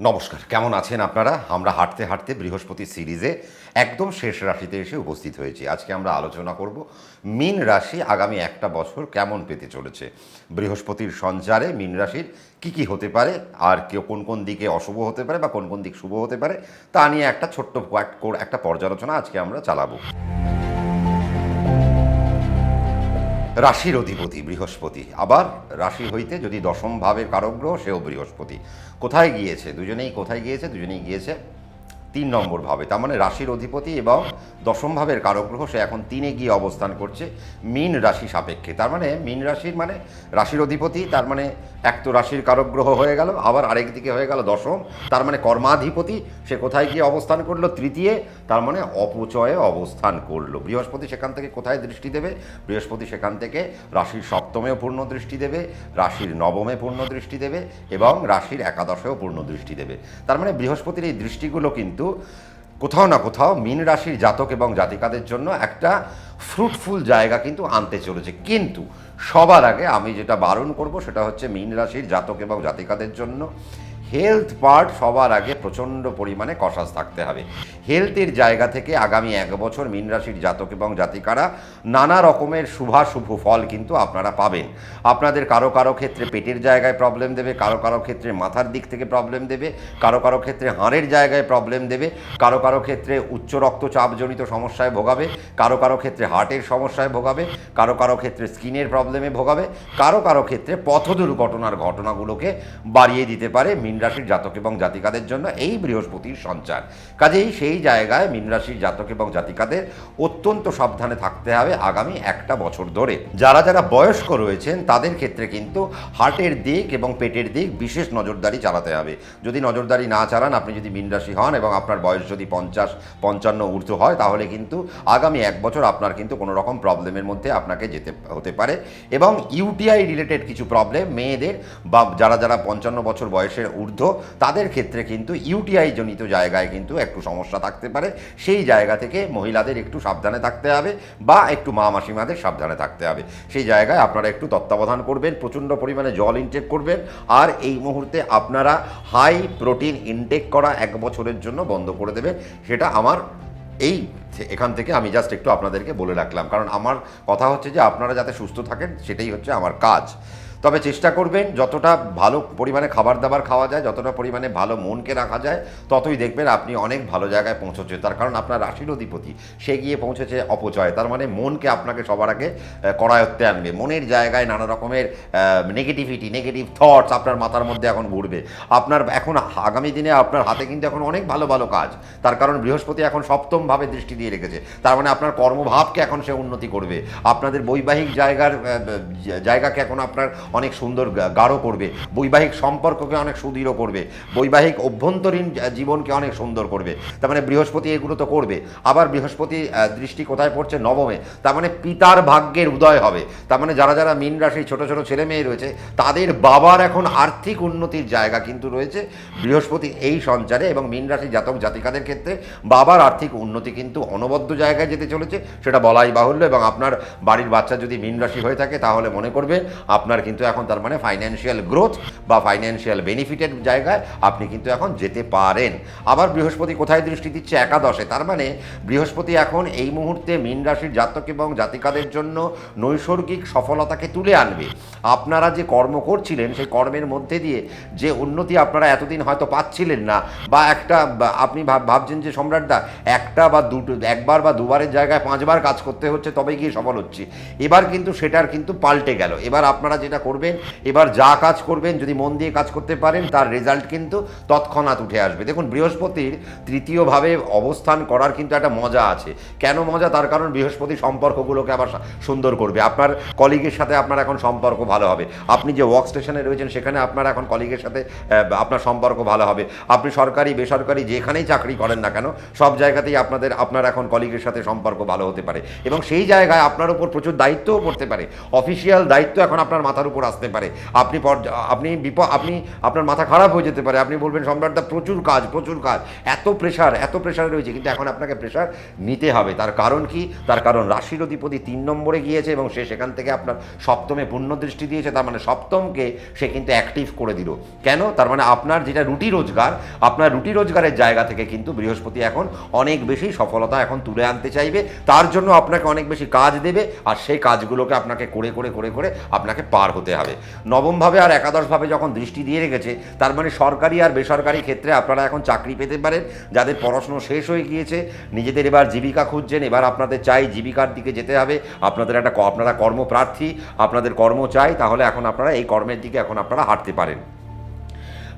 নমস্কার, কেমন আছেন আপনারা? আমরা হাঁটতে হাঁটতে বৃহস্পতি সিরিজে একদম শেষ রাশিতে এসে উপস্থিত হয়েছি। আজকে আমরা আলোচনা করব মীন রাশি আগামী একটা বছর কেমন পেতে চলেছে। বৃহস্পতির সঞ্চারে মীন রাশির কী হতে পারে, আর কেউ কোন কোন দিকে অশুভ হতে পারে বা কোন কোন দিক শুভ হতে পারে, তা নিয়ে একটা ছোট্ট একটা পর্যালোচনা আজকে আমরা চালাবো। রাশির অধিপতি বৃহস্পতি, আবার রাশি হইতে যদি দশম ভাবের কারক গ্রহ সেও বৃহস্পতি। কোথায় গিয়েছে? কোথায় গিয়েছে? দুজনেই গিয়েছে ৩ নম্বর ভাবে। তার মানে রাশির অধিপতি এবং দশম ভাবের কারক গ্রহ সে এখন ৩-এ গিয়ে অবস্থান করছে মীন রাশি সাপেক্ষে। তার মানে মীন রাশির মানে রাশির অধিপতি, তার মানে এক তো রাশির কারক গ্রহ হয়ে গেল, আবার আরেক দিকে হয়ে গেল দশম, তার মানে কর্মাধিপতি। সে কোথায় গিয়ে অবস্থান করলো? তৃতীয়, তার মানে অপচয়ে অবস্থান করলো। বৃহস্পতি সেখান থেকে কোথায় দৃষ্টি দেবে? বৃহস্পতি সেখান থেকে রাশির সপ্তমেও পূর্ণ দৃষ্টি দেবে, রাশির নবমে পূর্ণ দৃষ্টি দেবে এবং রাশির একাদশেও পূর্ণ দৃষ্টি দেবে। তার মানে বৃহস্পতির এই দৃষ্টিগুলো কিন্তু কোথাও না কোথাও মীন রাশির জাতক এবং জাতিকাদের জন্য একটা ফ্রুটফুল জায়গা কিন্তু আনতে চলেছে। কিন্তু সবার আগে আমি যেটা বারণ করব সেটা হচ্ছে মীন রাশির জাতক এবং জাতিকাদের জন্য হেলথ পার্ট সবার আগে প্রচণ্ড পরিমাণে কষাস থাকতে হবে। হেলথের জায়গা থেকে আগামী ১ বছর মীন রাশির জাতক এবং জাতিকারা নানা রকমের শুভাশুভ ফল কিন্তু আপনারা পাবেন। আপনাদের কারো কারো ক্ষেত্রে পেটের জায়গায় প্রবলেম দেবে, কারো কারো ক্ষেত্রে মাথার দিক থেকে প্রবলেম দেবে, কারো কারো ক্ষেত্রে হাড়ের জায়গায় প্রবলেম দেবে, কারো কারো ক্ষেত্রে উচ্চ রক্তচাপজনিত সমস্যায় ভোগাবে, কারো কারো ক্ষেত্রে হার্টের সমস্যায় ভোগাবে, কারো কারো ক্ষেত্রে স্কিনের প্রবলেমে ভোগাবে, কারো কারো ক্ষেত্রে পথ দুর্ঘটনার ঘটনাগুলোকে বাড়িয়ে দিতে পারে মীন রাশির জাতক এবং জাতিকাদের জন্য এই বৃহস্পতির সঞ্চার। কাজেই সেই জায়গায় মীন রাশির জাতক এবং জাতিকাদের অত্যন্ত সাবধানে থাকতে হবে আগামী একটা বছর ধরে। যারা যারা বয়স্ক রয়েছেন তাদের ক্ষেত্রে কিন্তু হার্টের দিক এবং পেটের দিক বিশেষ নজরদারি চালাতে হবে। যদি নজরদারি না চালান, আপনি যদি মীন রাশি হন এবং আপনার বয়স যদি ৫০-৫৫ ঊর্ধ্ব হয়, তাহলে কিন্তু আগামী ১ বছর আপনার কিন্তু কোনো রকম প্রবলেমের মধ্যে আপনাকে যেতে হতে পারে। এবং ইউটিআই রিলেটেড কিছু প্রবলেম মেয়েদের বা যারা যারা ৫৫ বছর বয়সের ঊর্ধ্ব তাদের ক্ষেত্রে কিন্তু ইউটিআই জনিত জায়গায় কিন্তু একটু সমস্যা থাকতে পারে। সেই জায়গা থেকে মহিলাদের একটু সাবধানে থাকতে হবে বা একটু মা মাসিমাদের সাবধানে থাকতে হবে। সেই জায়গায় আপনারা একটু তত্ত্বাবধান করবেন, প্রচণ্ড পরিমাণে জল ইনটেক করবেন। আর এই মুহূর্তে আপনারা হাই প্রোটিন ইনটেক করা ১ বছরের জন্য বন্ধ করে দেবেন। সেটা আমার এখান থেকে আমি জাস্ট একটু আপনাদেরকে বলে রাখলাম, কারণ আমার কথা হচ্ছে যে আপনারা যাতে সুস্থ থাকেন সেটাই হচ্ছে আমার কাজ। তবে চেষ্টা করবেন যতটা ভালো পরিমাণে খাবার দাবার খাওয়া যায়, যতটা পরিমাণে ভালো মনকে রাখা যায়, ততই দেখবেন আপনি অনেক ভালো জায়গায় পৌঁছচ্ছে। তার কারণ আপনার রাশির অধিপতি সে গিয়ে পৌঁছেছে অপচয়, তার মানে মনকে আপনাকে সবার আগে করায়ত্তে আনবে। মনের জায়গায় নানা রকমের নেগেটিভ থটস আপনার মাথার মধ্যে এখন ঘুরবে। আপনার এখন আগামী দিনে আপনার হাতে কিন্তু এখন অনেক ভালো ভালো কাজ, তার কারণ বৃহস্পতি এখন সপ্তমভাবে দৃষ্টি দিয়ে রেখেছে। তার মানে আপনার কর্মভাবকে এখন সে উন্নতি করবে, আপনাদের বৈবাহিক জায়গাকে এখন আপনার অনেক সুন্দর গাঢ় করবে, বৈবাহিক সম্পর্ককে অনেক সুদৃঢ় করবে, বৈবাহিক অভ্যন্তরীণ জীবনকে অনেক সুন্দর করবে। তার মানে বৃহস্পতি এগুলো তো করবে। আবার বৃহস্পতি দৃষ্টি কোথায় পড়ছে? নবমে। তার মানে পিতার ভাগ্যের উদয় হবে। তার মানে যারা যারা মীন রাশি ছোট ছোট ছেলে মেয়ে রয়েছে তাদের বাবার এখন আর্থিক উন্নতির জায়গা কিন্তু রয়েছে বৃহস্পতি এই সঞ্চারে। এবং মীন রাশি জাতক জাতিকাদের ক্ষেত্রে বাবার আর্থিক উন্নতি কিন্তু অনবদ্য জায়গায় যেতে চলেছে, সেটা বলাই বাহুল্য। এবং আপনার বাড়ির বাচ্চা যদি মীন রাশি হয়ে থাকে তাহলে মনে করবে আপনার কিন্তু এখন তার মানে ফাইন্যান্সিয়াল গ্রোথ বা ফাইন্যান্সিয়াল বেনিফিটের জায়গায় আপনি কিন্তু এখন যেতে পারেন। আবার বৃহস্পতি কোথায় দৃষ্টি দিচ্ছে? একাদশে। তার মানে বৃহস্পতি এখন এই মুহূর্তে মীন রাশির জাতক এবং জাতিকাদের জন্য নৈসর্গিক সফলতাকে তুলে আনবে। আপনারা যে কর্ম করছিলেন সেই কর্মের মধ্যে দিয়ে যে উন্নতি আপনারা এতদিন হয়তো পাচ্ছিলেন না, বা আপনি ভাবছেন যে সম্রাটদা একবার বা দুবারের জায়গায় 5 বার কাজ করতে হচ্ছে তবেই গিয়ে সফল হচ্ছে, এবার কিন্তু সেটার কিন্তু পাল্টে গেল। এবার আপনারা যেটা করবেন, এবার যা কাজ করবেন যদি মন দিয়ে কাজ করতে পারেন তার রেজাল্ট কিন্তু তৎক্ষণাৎ উঠে আসবে। দেখুন, বৃহস্পতির তৃতীয়ভাবে অবস্থান করার কিন্তু একটা মজা আছে। কেন মজা? তার কারণ বৃহস্পতি সম্পর্কগুলোকে আবার সুন্দর করবে। আপনার কলিগের সাথে আপনার এখন সম্পর্ক ভালো হবে। আপনি যে ওয়ার্ক স্টেশনে রয়েছেন সেখানে আপনার এখন কলিগের সাথে আপনার সম্পর্ক ভালো হবে। আপনি সরকারি বেসরকারি যেখানেই চাকরি করেন না কেন সব জায়গাতেই আপনার এখন কলিগের সাথে সম্পর্ক ভালো হতে পারে। এবং সেই জায়গায় আপনার উপর প্রচুর দায়িত্বও পড়তে পারে। অফিসিয়াল দায়িত্ব এখন আপনার মাথার উপর আসতে পারে, আপনি আপনি আপনার মাথা খারাপ হয়ে যেতে পারে, আপনি বলবেন সম্রাটদা প্রচুর কাজ, এত প্রেশারে রয়েছে, কিন্তু এখন আপনাকে প্রেশার নিতে হবে। তার কারণ কি? তার কারণ রাশির অধিপতি 3 নম্বরে গিয়েছে এবং সে সেখান থেকে আপনার সপ্তমে পূর্ণ দৃষ্টি দিয়েছে। তার মানে সপ্তমকে সে কিন্তু অ্যাক্টিভ করে দিল। কেন? তার মানে আপনার যেটা রুটি রোজগারের জায়গা থেকে কিন্তু বৃহস্পতি এখন অনেক বেশি সফলতা এখন তুলে আনতে চাইবে। তার জন্য আপনাকে অনেক বেশি কাজ দেবে, আর সেই কাজগুলোকে আপনাকে করে আপনাকে পার হতে হবে। নবমভাবে আর একাদশভাবে যখন দৃষ্টি দিয়ে রেখেছে, তার মানে সরকারি আর বেসরকারি ক্ষেত্রে আপনারা এখন চাকরি পেতে পারেন। যাদের পড়াশুনো শেষ হয়ে গিয়েছে, নিজেদের এবার জীবিকা খুঁজছেন, এবার আপনাদের চাই জীবিকার দিকে যেতে হবে, আপনারা কর্মপ্রার্থী, আপনাদের কর্ম চাই, তাহলে এখন আপনারা এই কর্মের দিকে এখন আপনারা হাঁটতে পারেন।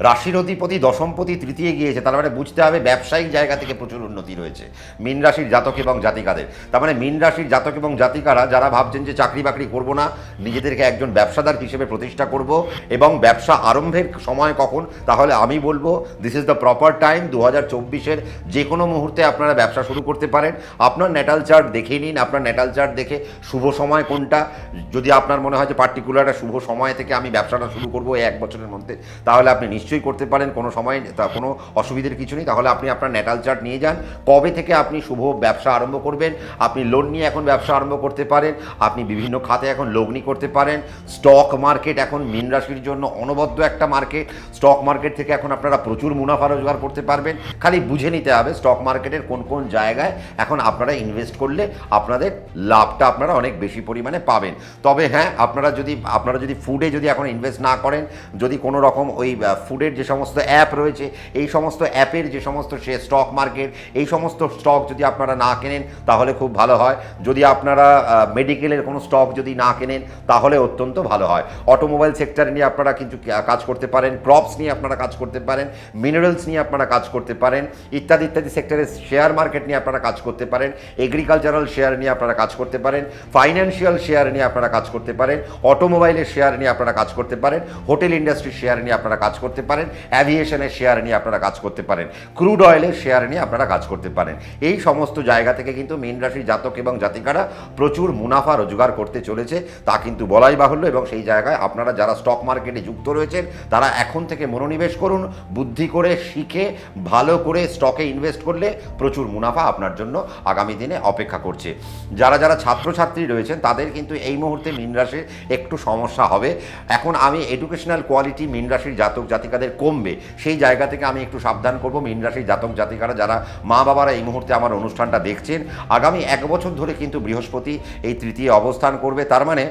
রাশির অধিপতি দশমপতি তৃতীয় গিয়েছে, তার মানে বুঝতে হবে ব্যবসায়িক জায়গা থেকে প্রচুর উন্নতি রয়েছে মীন রাশির জাতক এবং জাতিকাদের। তার মানে মীন রাশির জাতক এবং জাতিকারা যারা ভাবছেন যে চাকরি বাকরি করবো না, নিজেদেরকে একজন ব্যবসাদার হিসেবে প্রতিষ্ঠা করব এবং ব্যবসা আরম্ভের সময় কখন, তাহলে আমি বলবো this is the proper time. 2024-এর যে কোনো মুহূর্তে আপনারা ব্যবসা শুরু করতে পারেন। আপনার ন্যাটাল চার্ট দেখে নিন, আপনার ন্যাটাল চার্ট দেখে শুভ সময় কোনটা, যদি আপনার মনে হয় যে পার্টিকুলার একটা শুভ সময় থেকে আমি ব্যবসাটা শুরু করবো এই 1 বছরের মধ্যে, তাহলে আপনি নিশ্চয়ই করতে পারেন, কোনো সময় কোনো অসুবিধার কিছু নেই। তাহলে আপনি আপনার ন্যাটাল চার্ট নিয়ে যান, কবে থেকে আপনি শুভ ব্যবসা আরম্ভ করবেন। আপনি লোন নিয়ে এখন ব্যবসা আরম্ভ করতে পারেন, আপনি বিভিন্ন খাতে এখন লগ্নি করতে পারেন। স্টক মার্কেট এখন মীন রাশির জন্য অনবদ্য একটা মার্কেট। স্টক মার্কেট থেকে এখন আপনারা প্রচুর মুনাফা রোজগার করতে পারবেন। খালি বুঝে নিতে হবে স্টক মার্কেটের কোন কোন জায়গায় এখন আপনারা ইনভেস্ট করলে আপনাদের লাভটা আপনারা অনেক বেশি পরিমাণে পাবেন। তবে হ্যাঁ, আপনারা যদি ফুডে যদি এখন ইনভেস্ট না করেন, যদি কোনো রকম ওই ফুডের যে সমস্ত অ্যাপ রয়েছে, এই সমস্ত অ্যাপের যে সমস্ত স্টক মার্কেট, এই সমস্ত স্টক যদি আপনারা না কেনেন তাহলে খুব ভালো হয়। যদি আপনারা মেডিকেলের কোনো স্টক যদি না কেনেন তাহলে অত্যন্ত ভালো হয়। অটোমোবাইল সেক্টর নিয়ে আপনারা কিন্তু কাজ করতে পারেন, ক্রপস নিয়ে আপনারা কাজ করতে পারেন, মিনারেলস নিয়ে আপনারা কাজ করতে পারেন, ইত্যাদি সেক্টরের শেয়ার মার্কেট নিয়ে আপনারা কাজ করতে পারেন, এগ্রিকালচারাল শেয়ার নিয়ে আপনারা কাজ করতে পারেন, ফাইন্যান্সিয়াল শেয়ার নিয়ে আপনারা কাজ করতে পারেন, অটোমোবাইলের শেয়ার নিয়ে আপনারা কাজ করতে পারেন, হোটেল ইন্ডাস্ট্রির শেয়ার নিয়ে আপনারা কাজ করতে পারেন, অ্যাভিয়েশনের শেয়ার নিয়ে আপনারা কাজ করতে পারেন, ক্রুড অয়েলের শেয়ার নিয়ে আপনারা কাজ করতে পারেন। এই সমস্ত জায়গা থেকে কিন্তু মীন রাশির জাতক এবং জাতিকারা প্রচুর মুনাফা রোজগার করতে চলেছে, তা কিন্তু বলাই বাহুল্য। এবং সেই জায়গায় আপনারা যারা স্টক মার্কেটে যুক্ত রয়েছেন তারা এখন থেকে মনোনিবেশ করুন, বুদ্ধি করে শিখে ভালো করে স্টকে ইনভেস্ট করলে প্রচুর মুনাফা আপনার জন্য আগামী দিনে অপেক্ষা করছে। যারা ছাত্রছাত্রী রয়েছেন তাদের কিন্তু এই মুহূর্তে মীন রাশির একটু সমস্যা হবে। এখন আমি এডুকেশনাল কোয়ালিটি মীন রাশির জাতক জাতিকাদের কমবে, সেই জায়গা থেকে আমি একটু সাবধান করব। মীন রাশির জাতক জাতিকারা যারা মা বাবারা এই মুহূর্তে আমার অনুষ্ঠানটা দেখছেন, আগামী 1 বছর ধরে কিন্তু বৃহস্পতি এই তৃতীয় অবস্থান করবে। তার মানে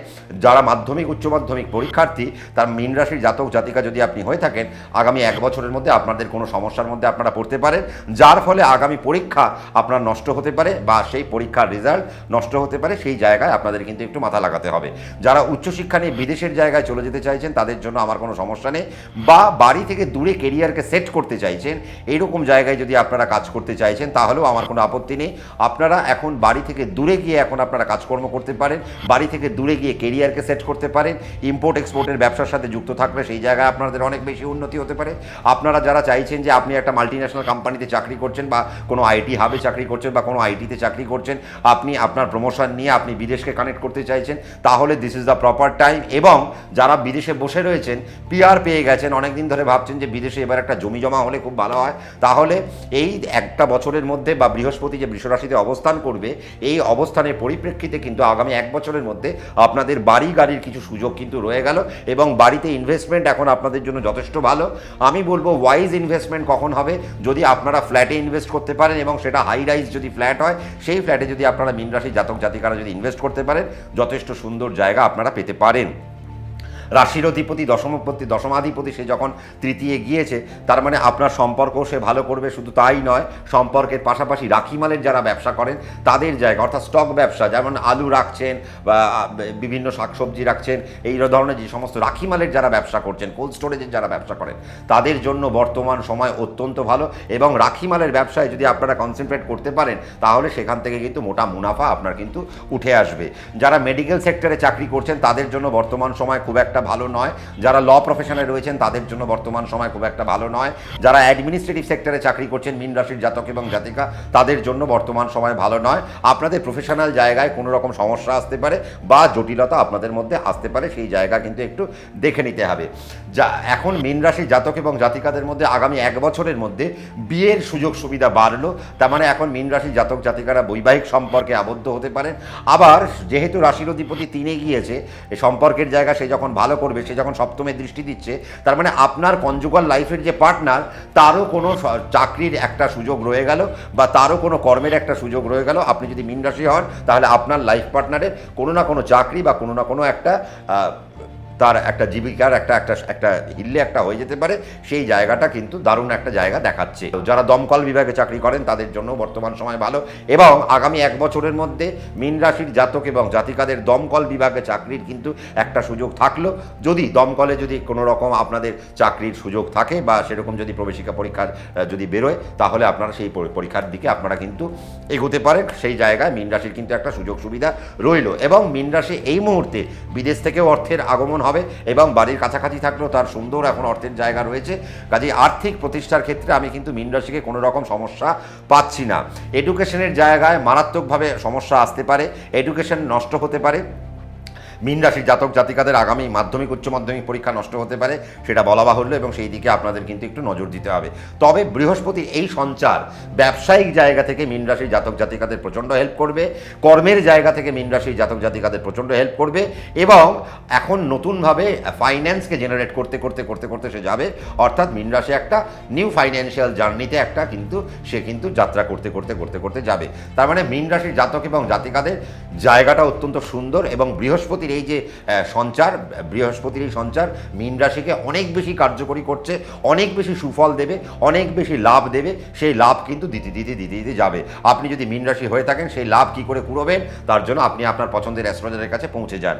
যারা মাধ্যমিক উচ্চ মাধ্যমিক পরীক্ষার্থী, তার মীন রাশির জাতক জাতিকা যদি আপনি হয়ে থাকেন, আগামী 1 বছরের মধ্যে আপনাদের কোনো সমস্যার মধ্যে আপনারা পড়তে পারেন, যার ফলে আগামী পরীক্ষা আপনার নষ্ট হতে পারে বা সেই পরীক্ষার রেজাল্ট নষ্ট হতে পারে। সেই জায়গায় আপনাদের কিন্তু একটু মাথা লাগাতে হবে। যারা উচ্চশিক্ষা নিয়ে বিদেশের জায়গায় চলে যেতে চাইছেন তাদের জন্য আমার কোনো সমস্যা নেই, বা বাড়ি থেকে দূরে কেরিয়ারকে সেট করতে চাইছেন, এইরকম জায়গায় যদি আপনারা কাজ করতে চাইছেন তাহলেও আমার কোনো আপত্তি নেই। আপনারা এখন বাড়ি থেকে দূরে গিয়ে এখন আপনারা কাজকর্ম করতে পারেন, বাড়ি থেকে দূরে গিয়ে কেরিয়ারকে সেট করতে পারেন। ইম্পোর্ট এক্সপোর্টের ব্যবসার সাথে যুক্ত থাকলে সেই জায়গায় আপনাদের অনেক বেশি উন্নতি হতে পারে। আপনারা যারা চাইছেন যে আপনি একটা মাল্টিন্যাশনাল কোম্পানিতে চাকরি করছেন বা কোনো আইটি হাবে চাকরি করছেন বা কোনো আইটিতে চাকরি করছেন, আপনি আপনার প্রমোশন নিয়ে আপনি বিদেশকে কানেক্ট করতে চাইছেন, তাহলে this is the proper time. এবং যারা বিদেশে বসে রয়েছেন, পিআর পেয়ে গেছেন, অনেকদিন ধরে ভাবছেন যে বিদেশে এবার একটা জমি জমা হলে খুব ভালো হয়, তাহলে এই 1 বছরের মধ্যে বা বৃহস্পতি যে বৃষ রাশিতে অবস্থান করবে, এই অবস্থানের পরিপ্রেক্ষিতে কিন্তু আগামী 1 বছরের মধ্যে আপনাদের বাড়ি গাড়ির কিছু সুযোগ কিন্তু রয়ে গেল এবং বাড়িতে ইনভেস্টমেন্ট এখন আপনাদের জন্য যথেষ্ট ভালো। আমি বলবো ওয়াইজ ইনভেস্টমেন্ট কখন হবে, যদি আপনারা ফ্ল্যাটে ইনভেস্ট করতে পারেন এবং সেটা হাই রাইজ যদি ফ্ল্যাট হয়, সেই ফ্ল্যাটে যদি আপনারা মীন রাশির জাতক জাতিকারা যদি ইনভেস্ট করতে পারেন, যথেষ্ট সুন্দর জায়গা আপনারা পেতে পারেন। রাশির অধিপতি দশমাধিপতি সে যখন তৃতীয় গিয়েছে, তার মানে আপনার সম্পর্কও সে ভালো করবে। শুধু তাই নয়, সম্পর্কের পাশাপাশি রাখিমালের যারা ব্যবসা করেন তাদের জায়গা, অর্থাৎ স্টক ব্যবসা, যেমন আলু রাখছেন বা বিভিন্ন শাকসবজি রাখছেন, এই ধরনের যে সমস্ত রাখিমালের যারা ব্যবসা করছেন, কোল্ড স্টোরেজের যারা ব্যবসা করেন, তাদের জন্য বর্তমান সময় অত্যন্ত ভালো। এবং রাখিমালের ব্যবসায় যদি আপনারা কনসেন্ট্রেট করতে পারেন তাহলে সেখান থেকে কিন্তু মোটা মুনাফা আপনার কিন্তু উঠে আসবে। যারা মেডিকেল সেক্টরে চাকরি করছেন তাদের জন্য বর্তমান সময় খুব একটা একটা ভালো নয়, যারা ল প্রফেশনে রয়েছেন তাদের জন্য বর্তমান সময় খুব একটা ভালো নয়, যারা অ্যাডমিনিস্ট্রেটিভ সেক্টরে চাকরি করছেন মীন রাশির জাতক এবং জাতিকা তাদের জন্য বর্তমান সময় ভালো নয়। আপনাদের প্রফেশনাল জায়গায় কোনো রকম সমস্যা আসতে পারে বা জটিলতা আপনাদের মধ্যে আসতে পারে, সেই জায়গা কিন্তু একটু দেখে নিতে হবে। যা এখন মীন রাশির জাতক এবং জাতিকাদের মধ্যে আগামী 1 বছরের মধ্যে বিয়ের সুযোগ সুবিধা বাড়লো। তার মানে এখন মীন রাশির জাতক জাতিকারা বৈবাহিক সম্পর্কে আবদ্ধ হতে পারেন। আবার যেহেতু রাশির অধিপতি 3-এ গিয়েছে, এই সম্পর্কের জায়গা সে যখন ভালো করবে, সে যখন সপ্তমে দৃষ্টি দিচ্ছে, তার মানে আপনার কনজুগাল লাইফের যে পার্টনার তারও কোনো চাকরির একটা সুযোগ রয়ে গেল বা তারও কোনো কর্মের একটা সুযোগ রয়ে গেল। আপনি যদি মীন রাশি হন তাহলে আপনার লাইফ পার্টনারের কোনো না কোনো চাকরি বা কোনো না কোনো একটা তার একটা জীবিকার একটা একটা একটা হিল্লে একটা হয়ে যেতে পারে, সেই জায়গাটা কিন্তু দারুণ একটা জায়গা দেখাচ্ছে। যারা দমকল বিভাগে চাকরি করেন তাদের জন্য বর্তমান সময় ভালো, এবং আগামী 1 বছরের মধ্যে মীন রাশির জাতক এবং জাতিকাদের দমকল বিভাগে চাকরির কিন্তু একটা সুযোগ থাকলো। যদি দমকলে যদি কোনো রকম আপনাদের চাকরির সুযোগ থাকে বা সেরকম যদি প্রবেশিকা পরীক্ষার যদি বেরোয়, তাহলে আপনারা সেই পরীক্ষার দিকে আপনারা কিন্তু এগোতে পারেন। সেই জায়গায় মীন রাশির কিন্তু একটা সুযোগ সুবিধা রইল। এবং মীন রাশি এই মুহূর্তে বিদেশ থেকেও অর্থের আগমন হবে, এবং বাড়ির কাছাকাছি থাকলেও তার সুন্দর এখন অর্থের জায়গা রয়েছে। কাজেই আর্থিক প্রতিষ্ঠার ক্ষেত্রে আমি কিন্তু মীন রাশিকে কোনো রকম সমস্যা পাচ্ছি না। এডুকেশনের জায়গায় মারাত্মকভাবে সমস্যা আসতে পারে, এডুকেশন নষ্ট হতে পারে। মীন রাশির জাতক জাতিকাদের আগামী মাধ্যমিক উচ্চ মাধ্যমিক পরীক্ষা নষ্ট হতে পারে, সেটা বলা বাহুল্য, এবং সেই দিকে আপনাদের কিন্তু একটু নজর দিতে হবে। তবে বৃহস্পতির এই সঞ্চার ব্যবসায়িক জায়গা থেকে মীন রাশির জাতক জাতিকাদের প্রচণ্ড হেল্প করবে, কর্মের জায়গা থেকে মীন রাশির জাতক জাতিকাদের প্রচণ্ড হেল্প করবে, এবং এখন নতুনভাবে ফাইন্যান্সকে জেনারেট করতে করতে করতে করতে সে যাবে। অর্থাৎ মীন রাশি একটা নিউ ফাইন্যান্সিয়াল জার্নিতে একটা কিন্তু সে কিন্তু যাত্রা করতে করতে করতে করতে যাবে। তার মানে মীন রাশির জাতক এবং জাতিকাদের জায়গাটা অত্যন্ত সুন্দর, এবং বৃহস্পতির এই যে সঞ্চার, বৃহস্পতির এই সঞ্চার মীন রাশিকে অনেক বেশি কার্যকরী করছে, অনেক বেশি সুফল দেবে, অনেক বেশি লাভ দেবে। সেই লাভ কিন্তু দিতে দিতে দিতে দিতে যাবে। আপনি যদি মীন রাশি হয়ে থাকেন, সেই লাভ কী করে কুড়োবেন তার জন্য আপনি আপনার পছন্দের অ্যাস্ট্রোলজারের কাছে পৌঁছে যান।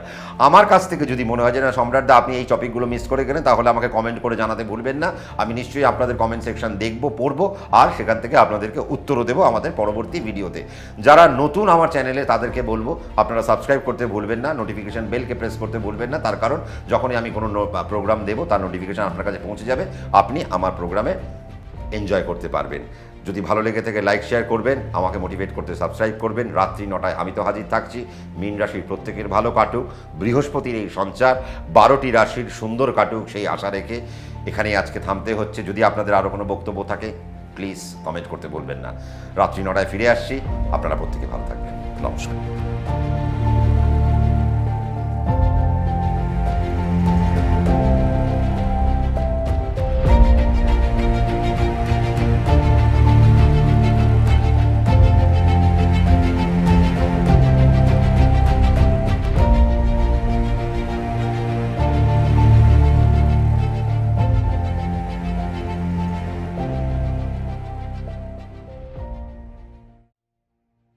আমার কাছ থেকে যদি মনে হয় যে না সম্রাটদা আপনি এই টপিকগুলো মিস করে গেলেন, তাহলে আমাকে কমেন্ট করে জানাতে ভুলবেন না। আমি নিশ্চয়ই আপনাদের কমেন্ট সেকশন দেখব, পড়ব, আর সেখান থেকে আপনাদেরকে উত্তরও দেবো আমাদের পরবর্তী ভিডিওতে। যারা নতুন আমার চ্যানেলে তাদেরকে বলবো আপনারা সাবস্ক্রাইব করতে ভুলবেন না, নোটিফিকেশন বেলকে প্রেস করতে ভুলবেন না। তার কারণ যখনই আমি কোনো প্রোগ্রাম দেবো তার নোটিফিকেশন আপনার কাছে পৌঁছে যাবে, আপনি আমার প্রোগ্রামে এনজয় করতে পারবেন। যদি ভালো লেগে থাকে লাইক শেয়ার করবেন, আমাকে মোটিভেট করতে সাবস্ক্রাইব করবেন। রাত্রি 9টায় আমি তো হাজির থাকছি। মীন রাশির প্রত্যেকের ভালো কাটুক, বৃহস্পতির এই সঞ্চার 12টি রাশির সুন্দর কাটুক, সেই আশা রেখে এখানেই আজকে থামতে হচ্ছে। যদি আপনাদের আরও কোনো বক্তব্য থাকে প্লিজ কমেন্ট করতে বলবেন না। রাত্রি 9টায় ফিরে আসছি, আপনারা প্রত্যেকে ভালো থাকবেন। নমস্কার।